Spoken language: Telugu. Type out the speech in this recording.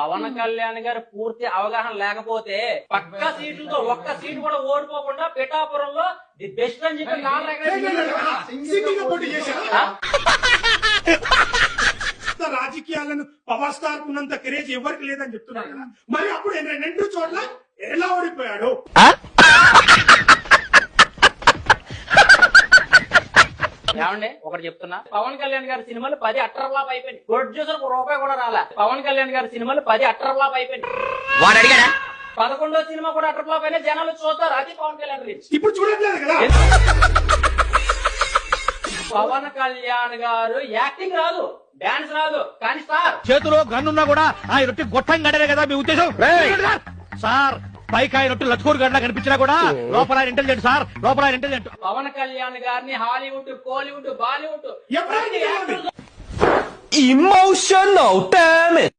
పవన్ కళ్యాణ్ గారు పూర్తి అవగాహన లేకపోతే పక్క సీట్లతో ఒక్క సీటు కూడా ఓడిపోకుండా పిఠాపురంలో ది బెస్ట్ అని చెప్పి రాజకీయాలను పవర్ స్టార్ ఉన్నంత క్రేజ్ ఎవరికి లేదని చెప్తున్నారు కదా, మరి అప్పుడు రెండు చోట్ల ఎలా ఓడిపోయాడు? ఏమండి ఒకటి చెప్తున్నా, పవన్ కళ్యాణ్ గారి సినిమాలు 10 అట్టర్లాప్ అయిపోయింది. ప్రొడ్యూసర్ రూపాయి కూడా రాలే. పవన్ కళ్యాణ్ గారి సినిమాలు 10 అట్టర్లాప్ అయిపోయింది. 11వ సినిమా కూడా అట్టర్లాప్ అయినా జనాలు చూస్తారు. అది పవన్ కళ్యాణ్ రీచ్. ఇప్పుడు చూడట్లేదు కదా. పవన్ కళ్యాణ్ గారు యాక్టింగ్ రాదు, డాన్స్ రాదు, కానీ స్టార్. చేతిలో గన్నున్నా కూడా ఆయన రొట్టి గొట్టం గడరే కదా మీ ఉద్దేశం సార్. పైకి ఆయన రొట్టి లచ్కూరు గడ్లా కనిపించినా కూడా లోపల ఇంటెలిజెంట్ సార్, లోపల ఇంటెలిజెంట్. పవన్ కళ్యాణ్ గారిని హాలీవుడ్, కోలీవుడ్, బాలీవుడ్ ఎవరైనా Emotional damage.